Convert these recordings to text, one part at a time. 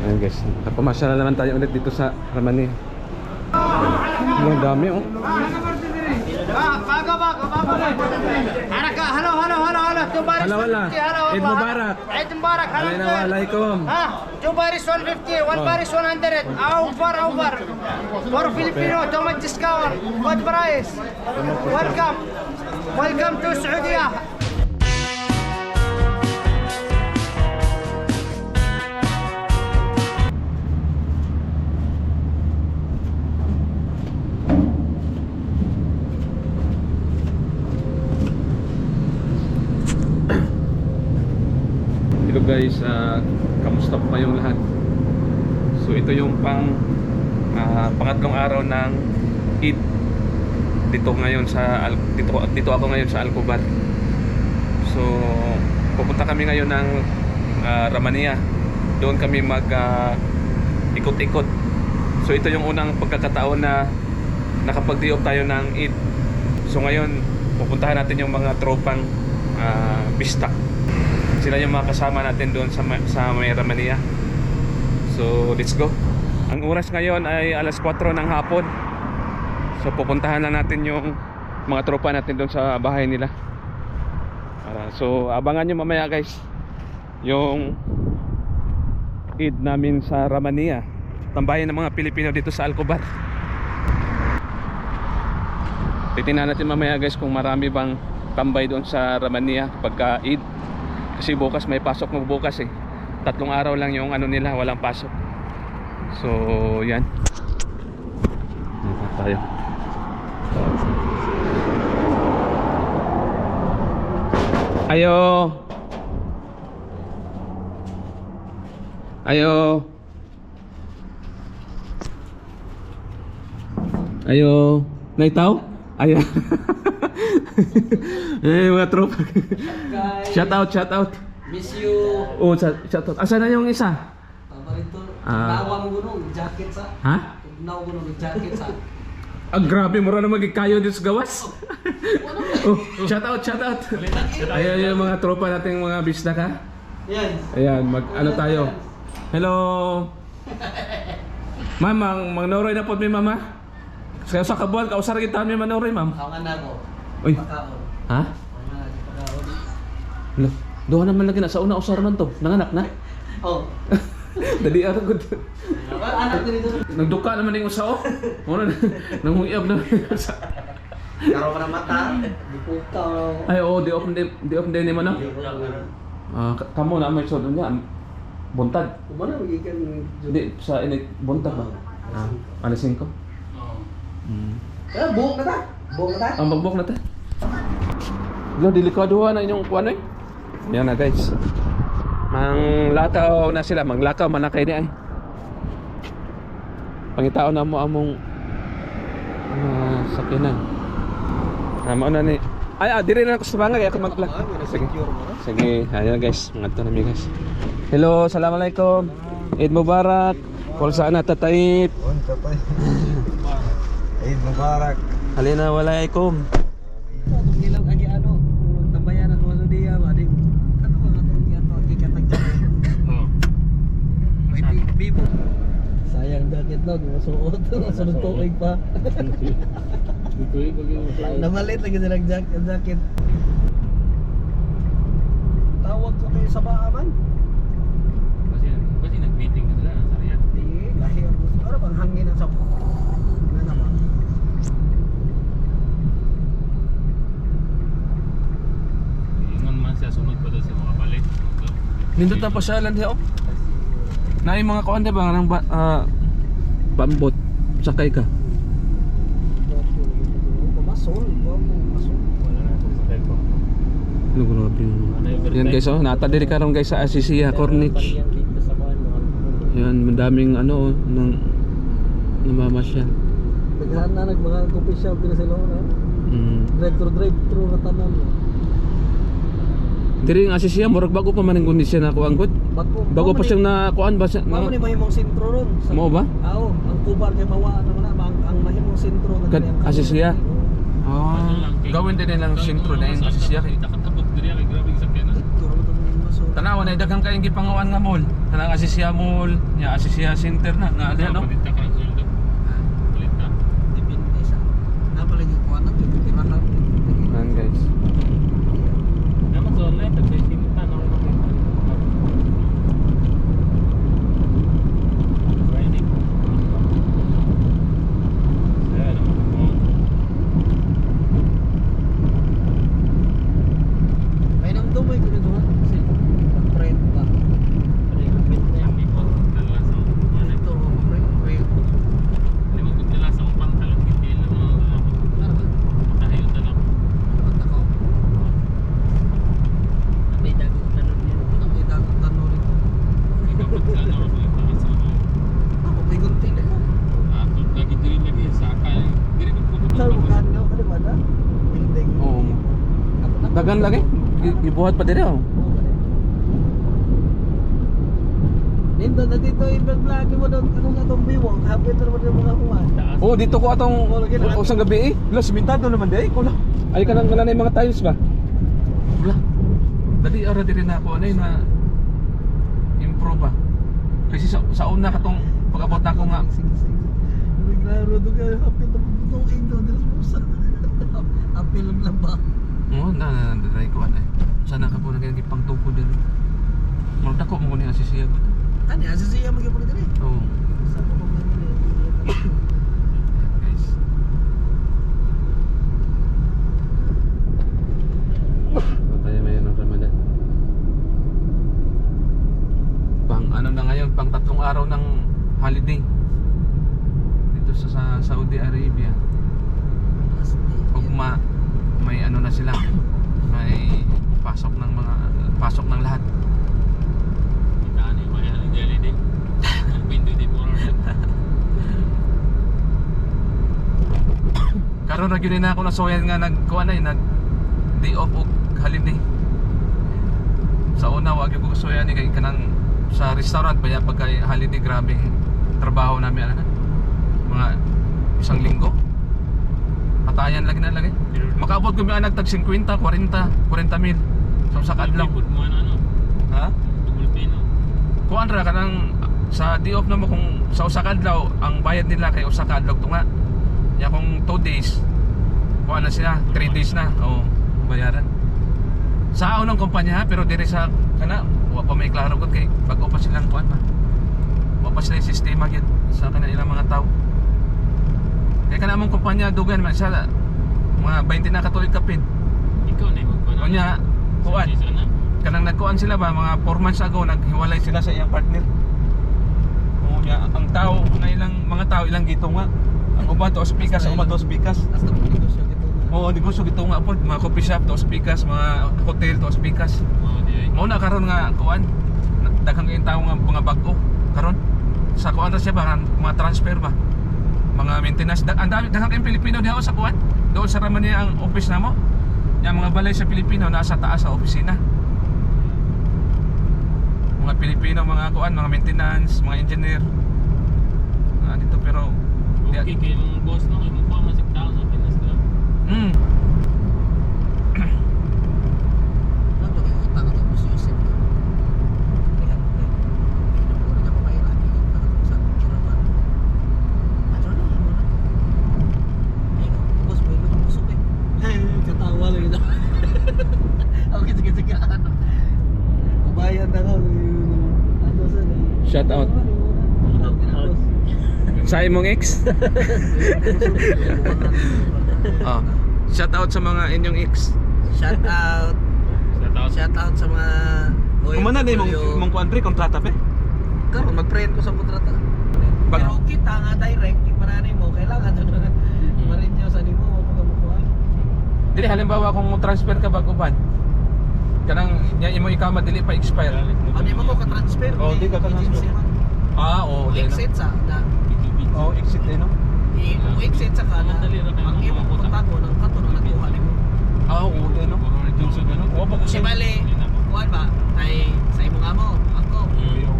Ayan guys, napamasyal na naman tayo ulit dito sa Ramani. Ang dami oh. Halo wala. Eid Mubarak. Eid Mubarak. Assalamualaikum. Two baris 150, one baris 100. Over. For Filipino, too much discount. What price? Welcome to Saudi. Hello guys, kamusta po kayong lahat? So ito yung pangatlong araw ng Eid dito ako ngayon sa Alcobar. So pupunta kami ngayon ng Ramania. Doon kami mag ikot-ikot. So ito yung unang pagkakataon na nakapag-day off tayo ng Eid. So ngayon pupuntahan natin yung mga tropang bistak. Sila yung mga kasama natin doon sa may Ramania. So let's go. Ang oras ngayon ay alas 4 ng hapon. So pupuntahan lang natin yung mga tropa natin doon sa bahay nila. So abangan nyo mamaya guys yung Eid namin sa Ramania, tambayan ng mga Pilipino dito sa Alcobar. Titingnan natin mamaya guys kung marami bang tambay doon sa Ramania pagka Eid. Kasi bukas may pasok mo bukas eh. 3 araw lang yung ano nila, walang pasok. So yan. Dito tayo. Ayo. Naitaw? Ayan. Mga tropa. Shout out. Miss you. Oh, shout out. Asa na yung isa? Paborito. Nawa mo gunong jacket sa. Ha? Nawa mo gunong jacket sa. Grabe mo na magikayo dito sa gawas. Oh, shout out. Ayan yung mga tropa nating mga bisdak ha. Yan. Ayan, ano tayo? Hello. Ma'am, magnoroy na po mi mama. Sa kabuan, kausar kita mi manoroy ma'am. Ako nga na ko. Uy. Pagkaon. Ha? Ako nga na pagkaon. Lo, doon naman lagi na sa una usar man to. Nanganak na. Oh. Dali ara gud. Anak din dito. Nagduka naman yung usa oh. Muna nanguyab na. Karo ka na mata. Di po ka. Ay oh, di open day ni mo no. Kamo na may sodon niya. Buntag. Kumana magikan. Di sa init buntag ba? Alas 5. Buhok na ta. Ang magbok na ta. Lo delikado na inyong kuan eh. Yan na guys. Manglakaw na sila, manglakaw man na kay ni ay. Pangitao na mo among sakinan. Mao na ni. Ay, dire na ako sa bangag kaya ako magla. Sige, ayan guys, ngadto na mi guys. Hello, assalamualaikum. Eid Mubarak. Kol sana tatayip. Eid Mubarak. Halina walaikum. Itong ilang agi ano, tambayan at walo diya ba di. Ano ba atong yan to gikatag-tag. May bibo. Sayang jacket no, di masuot. Sunod tuig pa. Namalit lagi silang jacket. Tawag ko kayo sa baaman. Kasi nag-meeting na sila sa Riyadh. Di, lahir. Ano bang hangin ang sa ano naman? Ingon man siya sunod pa daw sa mga balik. Nindot na pasyalan siya oh. Na yung mga kuan diba nang bambot sakay ka. Masol, masol. Wala na itong sakay ko. Grabe naman. Yan guys oh, nata diri karon guys sa Asisia Corniche. Yan, madaming ano nang namamasyal. Naghaan na mga coffee shop din sila na. Drive-thru na tanan. Diri nga Asisia murag bago pa man ang kondisyon ako angkot. Bago pa siyang nakuan ba siya? Mao ni mahimong sentro ron. Mo ba? Oo, ang kubar kay mawaan naman na ang mahimong sentro Asisia. Gawin din nilang sentro na yung Asisia kay Turo to mga masol. Tanawa na daghang kayong gipangawan nga mall. Kanang Asisia Mall, nya Asisia Center na ali no. Balita ka ng sweldo. Balita. Depende sa napalig ko anak yung tirahan. Yan guys. Naman sa online, tagsisimita na ako makita. Friday. Saya naman po. May nang dumoy ko dito kasi friend ba. Hindi po. Dala sa ano. Ito friend. Hindi mo dala sa pantalon. Hindi lang mga Ano ba? tayo dala. Ano ako? May dago tanong niya. Ang idagot tanong rin ko. Ikaw pag sa ano, balita ka sa ano. Ako may gunting na yan. Ato, lagi diri lagi sa kay. Diri ko po Sa bukan nyo, ano ba na? Ding-ding. Oo. Dagan lagi. Gibuhat pa dire oh. Nindo na dito ibang lagi mo doon kanong atong biwang hapit na naman yung mga huwan. Oh, dito ko atong usang gabi eh. Lo simentado naman di ko la. Ay ka nang mga tiles ba? Wala. Dali ara dire na ako anay na improve ba. Kasi sa una katong pag-abot na ako nga Sing-sing. Naglaro doon ka hapit na itong indo dito sa musa. Apil lang ba? oh na ko anay. Sana ka po nang gipang tuko din. Murag ako mo ni Asisia ko. Ano, asasiya mo gyapon diri. Oh, Sa ko man nila. guys. Tayo ngayon ng Ramadan. Pang ano na ngayon, pang 3 araw ng holiday. Dito sa Saudi Arabia. Ugma may ano na sila. May pasok ng lahat. Kita ni may haling dali din. Ang pinto di po ron. Karon ra gyud na ako nasoyan nga nagkuan ay nag day off og holiday. Sa una wa gyud ko soyan ni kay kanang sa restaurant baya pagka holiday grabe trabaho namin ano na. Mga 1 linggo. Patayan lagi na lagi. Makaabot ko mi anak tag 50, 40 mil. So sa kadlaw. Pud mo ano. Ha? Tugol pino. Kuan ra kanang sa day off na mo kung sa usa ka adlaw ang bayad nila kay usa ka adlaw tunga. Ya kung 2 days kuan na sila, 3 days na. Oh, bayaran. Sa unang kumpanya pero dire sa kana wa pa may klaro gud kay bag-o pa silang kuan ba. Wa pa sila yung sistema gyud sa kanang ilang mga tao. Kay kana among kumpanya dugan man siya mga 20 na katuig kapin. Ikaw na mo pa. Unya kuan kanang nagkuan sila ba mga 4 months ago naghiwalay sila sa iyang partner. Unya ang tao nga ilang mga tao ilang gitunga. Ang uban to pikas, ang uban to pikas. Hasta mo dito siya dito. Oo, negosyo gitunga pod, mga coffee shop to pikas, mga hotel to pikas. Oh, di. Mao na karon nga kuan. Daghang kayong tao nga mga bag-o karon. Sa kuan ra siya ba mga transfer ba? Mga maintenance. Ang dami daghang kayong Pilipino diha sa kuan. Doon sa raman niya ang office namo. Yang mga balay sa Pilipino nasa taas sa opisina. Mga Pilipino, mga kuan, mga maintenance, mga engineer. Dito pero Okay kay mong boss no, mo pa masik tao sa Pinas ka. Nanto kayo utak ato mo si Yusef. Lihat. Puro ka pa may lagi ka sa kiraman. Ano na mo na. Ay, boss may luto mo supe. Katawa lang ito. Okay, sige. Bayan na ka. Ano sa shout out sa imong ex. Oh, shout out sa mga inyong ex. Shout out. Shout out sa mga Kumana na imong kuan pre kontrata pe. Karon mag-friend ko sa kontrata. Pero kita nga direct di para nimo kailangan marin niyo sa nimo mo pagamukuan. Dili halimbawa kung mo transfer ka bag-uban. Kanang nya imo ikama dili pa expire. Ano mo ko ka-transfer? Oh, di ka ka-transfer. Ah, oo, di na. Exit sa na. Oh, exit din no. Kung exit sa ka na. Ang imo kontago ng kato na nakuha nimo. Ah, oo, di no. Oo, pa ko Si bali, kuan ba? Ay sa imo nga mo, ako.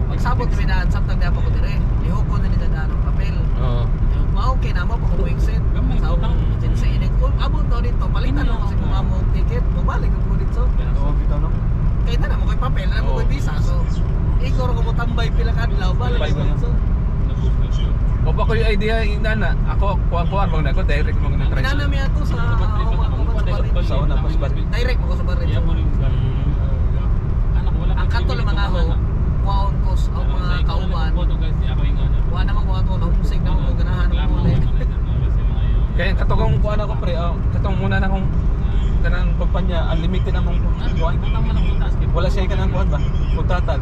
Pagsabot kami na samtang dapat ko dire. Ihoko na ni dadaan ang papel. Oo. Mao okay na mo pa ko exit. Sa akong agency ini ko abot daw dito palitan mo kasi kung amo ticket, bumalik ko dito. Oo, bitaw no. Kaya na mo kay papel, na mo kay ko yung idea na ako kuan bang nako direct mo na try. Pinanami ato sa Sa una pas baril. Direct mo ko sa baril. Iya mo rin anak wala. Ang kanto lang mga ho, kuwaon ko sa mga kauban. Ako yung ano. Kuha naman ko ato na humsig na mo ganahan ng ulit. Kaya katong kuan ako pre, katong muna na kong kanang kumpanya unlimited na mong kuan. Wala siya kanang kuan ba? Kontrata.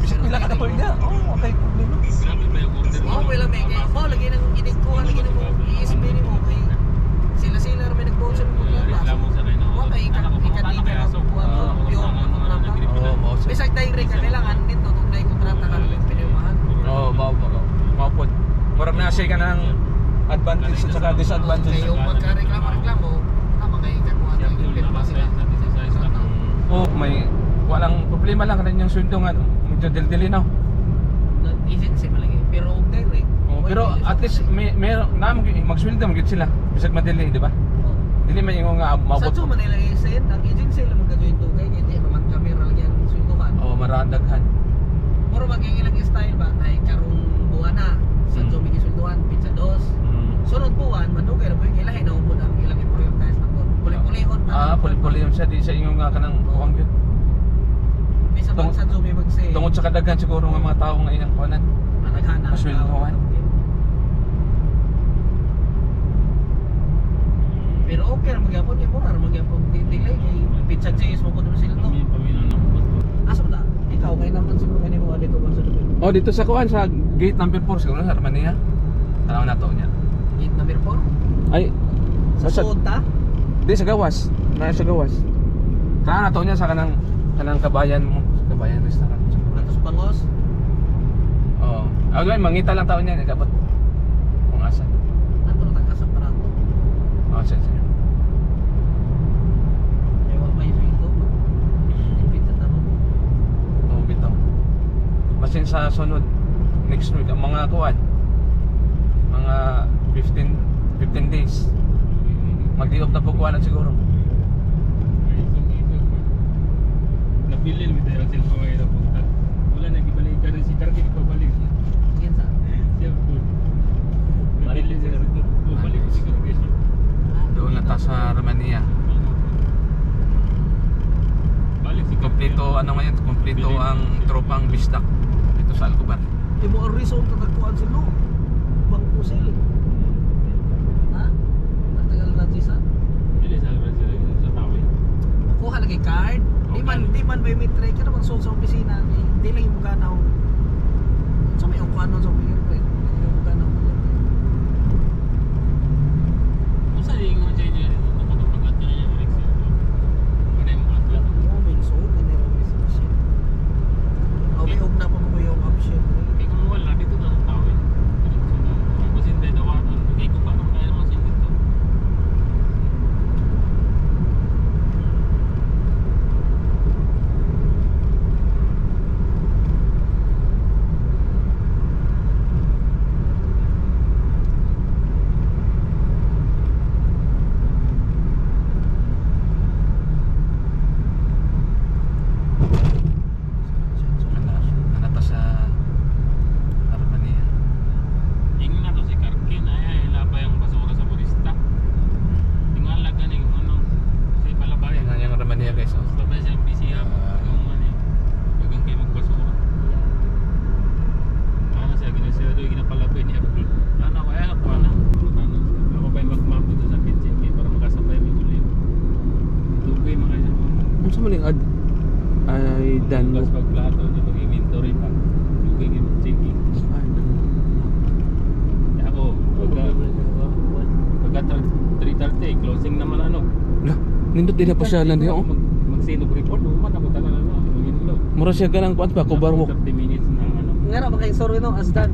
Bisag pila ka po niya. Oh, okay. Oo, wala may kaya. Oo, lagi nang inikuha, lagi nang mo, i-SB ni mo. Kaya sila rin may nag-sponsor mo kontrata. Huwag kay ikadita na kuha mo, yung kontrata. Bisag direct ka, kailangan dito kung na kontrata ka ng pinirmahan. Oh, mao po. Murag na siya kanang advantage at saka disadvantage. Kaya yung magka-reklamo, tama kay kakuha na yung pinirma sila. Oh, may walang problema lang rin yung sweldo nga. Medyo dildili no. Agency malagi, pero direct. Oh, pero at least may magsweldo magid sila. Bisag madili, di ba? Dili man yung nga Sa maabot. to Manila i-send, ang agency lang magka-join to kay hindi naman camera lagi ang sweldohan. Oh, maradaghan. Puro magigilang style ba ay karong buwan na sa Zoom gisulduhan pizza dos. Sunod buwan madugay ra koy ilahi na upod ang ilang i-prioritize na po. Puli-pulihon pa. Puli-puli yun siya di sa inyo nga kanang kuwang yun. Bisa pag sa Zoom mag-say. Tungod sa kadaghan siguro ng mga tao nga ilang kuwanan. Managhanan. Masweldohan. Pero okay ra magyapon kay mura ra magyapon delay kay pizza cheese mo pud sila to. Asa ba? Ikaw kay naman siguro kanimo dito ba sa Dubai? Oh, dito sa kuwan sa gate number 4 siguro sa Armenia. Tanaw na to niya. Gate number 4. Ay, Sa Sud ta? Di sa gawas. Na sa gawas. Tanaw na to niya sa kanang kabayan mo, sa kabayan restaurant. Atos Bangos. Oh. Agay mangita lang taon niya ni dapat. Kung asa. Ato na taga sa Parato. Oh, sige. Kaya wa may feel to. Pizza ta mo. Oh, bitaw. Basin sa sunod next week ang mga kuwan. Mga 15 days. Mag-di-off na po kuwan siguro. Napilin mo tayo sa mga ito. Wala na gibalik ka rin si Karki pabalik. Yan sa. Siya po. Balik si Karki. Balik si Karki. Doon na ta sa Romania. Balik si Karki. Kompleto ano ngayon, kompleto ang tropang bisdak dito sa Alcobar. Imo ang reason ta tagkuan sila. Bangkusil. Ha? Natagal na sa. Dili sa Brazil sa tawi. Kuha lagi card. Di man biometric ka naman sa opisina. Di lang yung ganaw. So may yung kuano sa fingerprint. Di yung ganaw. Masa yung mga change yun? Napagpagat nyo niya Alex. Ano yung mga atlat? May suot na nila may siya. May na pa mo yung option. Kaya kung wala, dito na ang tao eh. Kasi hindi nawanan. Kaya kung paano kaya naman sin dito. Ano ta sa Armenia. Ingin na to si Karkin. Ay, labay ang basura sa burista. Tingala ka na yung ano. Kasi palabay. Yan yung Armenia guys. Oh. Labay siya ang PCM. Yung ano eh. Bagang kayo magbasura. Ano siya, ginasira doon, ginapalabay ni Abdul. Ano ko, ay ako ano. Ako ba yung magmap dito sa kitchen para makasabay may ulit. Tugay mga isang Ano sa maling ad? Ay, dan mo. Gas pagplato, di mag-inventory pa. Tugay yung checking. Ako, pagka 3:30, closing naman ano. Lah, nindot din na pa siya lang oh. Magsinog report, naman ako tanan ano. Mag-inlog. Mura siya ganang kuan ba, kubar mo. 30 minutes na ano. Nga na ba kayong sorry no, Asdan?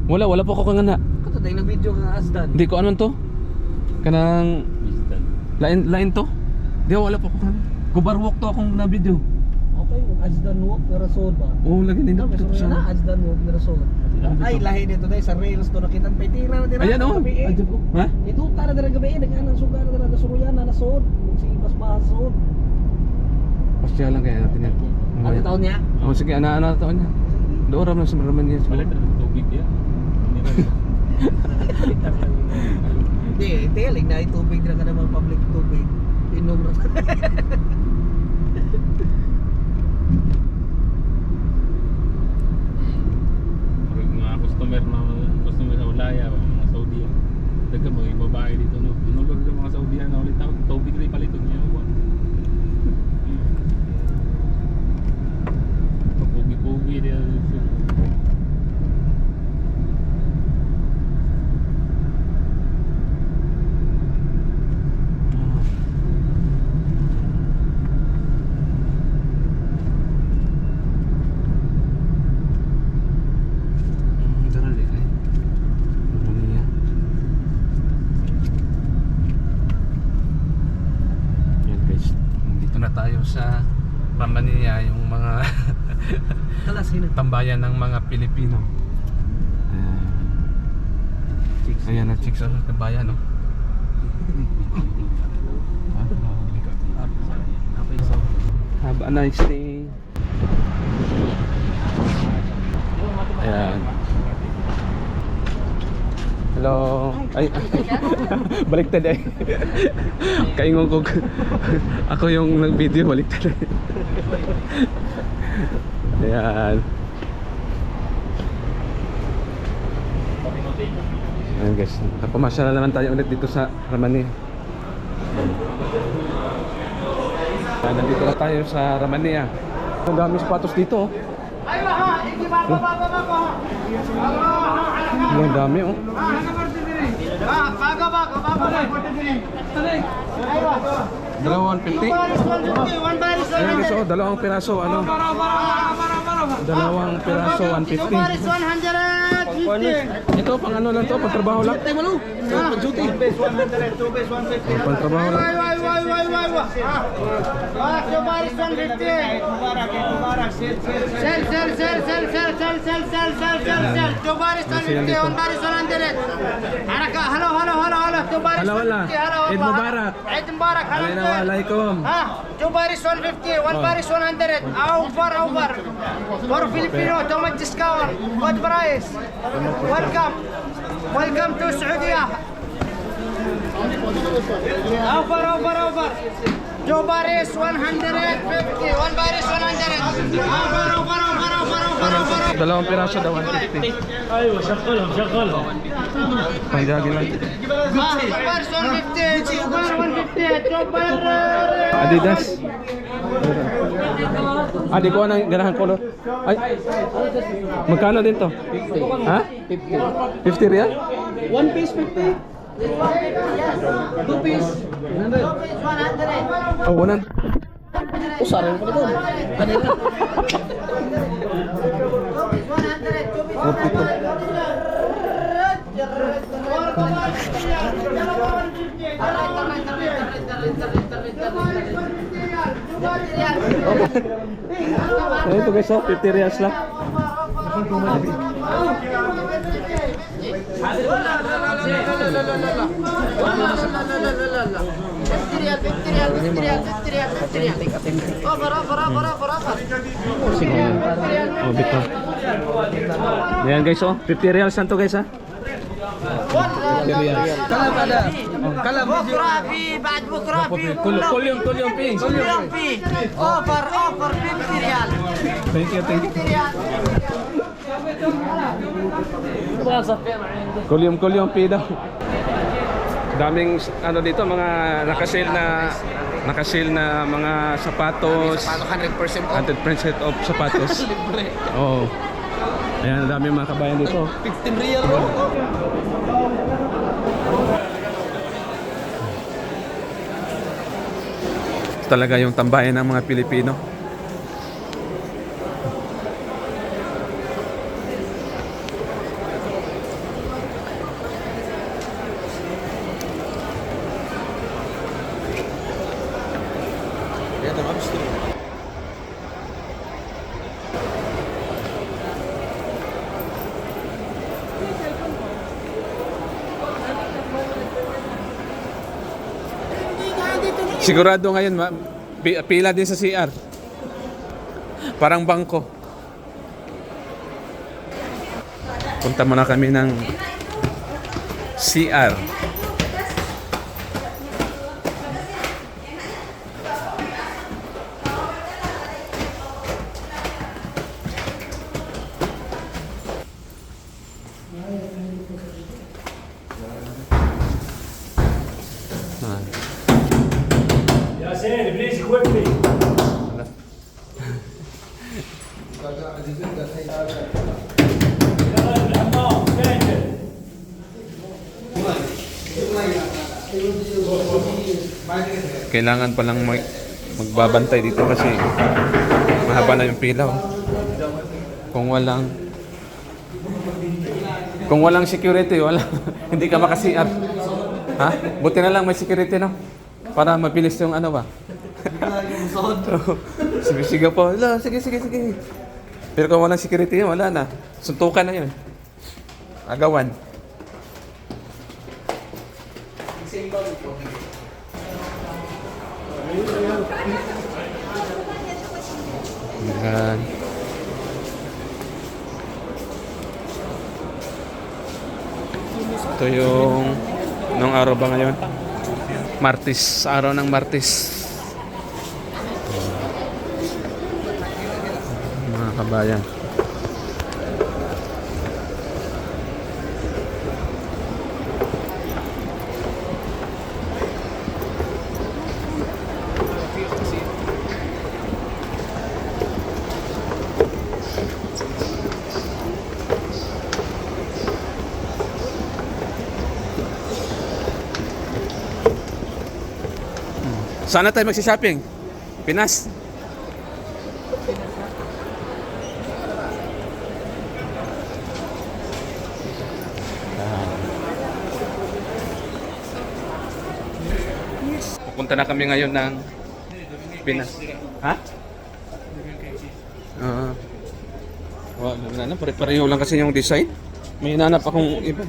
Wala pa ko kangana. Kato tayo nag-video ka Asdan. Hindi ko ano to. Kanang Instant. lain to. Di wala pa ko kan. Kubar walk to akong na video. Okay, yung Asdan walk na rasod ba? Oh, lagi nindot May to sorry na siya. Asdan walk na rasod. Ay, lahi nito dahil sa rails to nakita pa tira na tira. Ayan oh. Adyo po. Ha? Ito tara na gabi nagana suga na nasuruyan na nasod. Si Basbas sod. Pasya lang kaya natin yan. Ano taon niya? Oh, sige, ano taon niya. Doon ram lang sa Romania. Palit ng tubig ya. Mineral. Galing na tubig na ka namang public tubig. Inom na. Mga customer sa Ulaya, mga Saudi. Daga mga babae dito no. Nulog ng mga Saudi na ulit ako. Tubig rin paliton niya ako. Pugi-pugi dia. Tayo sa Romania, yung mga Kalas tambayan ng mga Pilipino. Ayan na chicks sa tambayan, no? Have a nice day. Ayan. Hello. Ay, baliktad eh. Kaingon ko. Ako yung nag-video, baliktad eh. Ayan. Ayan guys, napamasyala naman tayo ulit dito sa Romania. Ayan, nandito na tayo sa Romania. Ang daming sapatos dito. Ang dami oh. Dalawang 150. Ayan guys, oh, dalawang piraso, ano? Dalawang piraso, 150. Ito, pang ano lang to, pang trabaho lang. Pang duty. Pang trabaho lang. Eid Mubarak. Eid Mubarak. Assalamualaikum. Two Paris 150, one Paris 100. Over. For Filipino, too much discount. Good price. Welcome to Saudi. Over. Two Paris 150, one Paris 100. Over. Dalawang piraso daw, 150. Aywa, shakal. Pangjagi lang. Two Paris 150, two Paris 150, two Paris. Adidas. Di ko ng ganahan color. Ay. Magkano din to? 50. Ha? 50. 50 real? One piece 50. Two piece 100. Oh, 100. Usarin pa dito. Kanina. Oh, pito. Ito guys, oh, 50 reals lang. Oh, bito. Ayan guys, oh, 50 reals lang to guys, ha. 50 reals. Kalam ada. Kalam. بكره في بعد بكره في كل يوم في. كل يوم في اوفر 50 ريال. Thank you. Kulyom pi daw. Daming ano dito, mga naka-sale na mga sapatos. 100% off sapatos. Oh. Ayan, daming mga kabayan dito. 15 real. Ito talaga yung tambayan ng mga Pilipino. Sigurado ngayon pila din sa CR. Parang bangko. Punta muna kami ng CR. Ah. Yasin, please quickly. Kailangan palang magbabantay dito kasi mahaba na yung pila. Oh. Kung walang security, wala hindi ka makasiat. Ha? Buti na lang may security, no? Para mabilis yung ano ba? Sige po. Ala, sige. Pero kung walang security, wala na. Suntukan na yun. Agawan. Yan. Ito yung anong araw ba ngayon? Martes, araw ng Martes. Mga kabayan. Sana tayo magsi-shopping? Pinas? Pupunta na kami ngayon ng Pinas. Ha? Pare-pareho lang kasi yung design. May hinanap akong iba.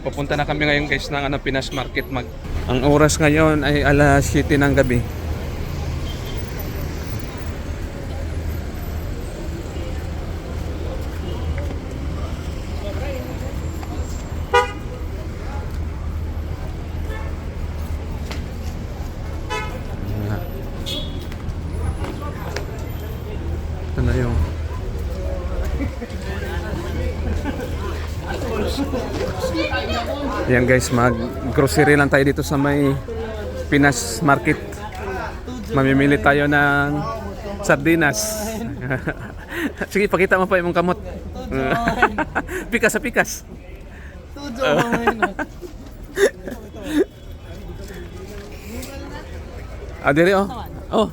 Pupunta na kami ngayon guys ng Pinas Market. Ang oras ngayon ay alas 7 ng gabi. Ito na yung yan guys, mag-grocery lang tayo dito sa may Pinas Market. Mamimili tayo ng sardinas. Sige, pakita mo pa yung kamot. Pikas sa pikas. Diri oh. Oh.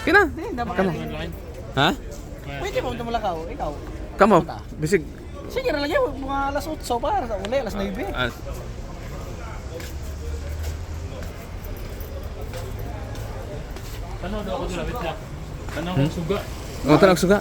Sige na. Kamo. Ha? Pwede mo ito malakaw, ikaw. Kamo. Bisig. Sige na lagi, mga alas 8 para sa uli, alas 9. Tanaw daw ako dito, lapit lang. Tanaw kong suga. Oh, tanong suga.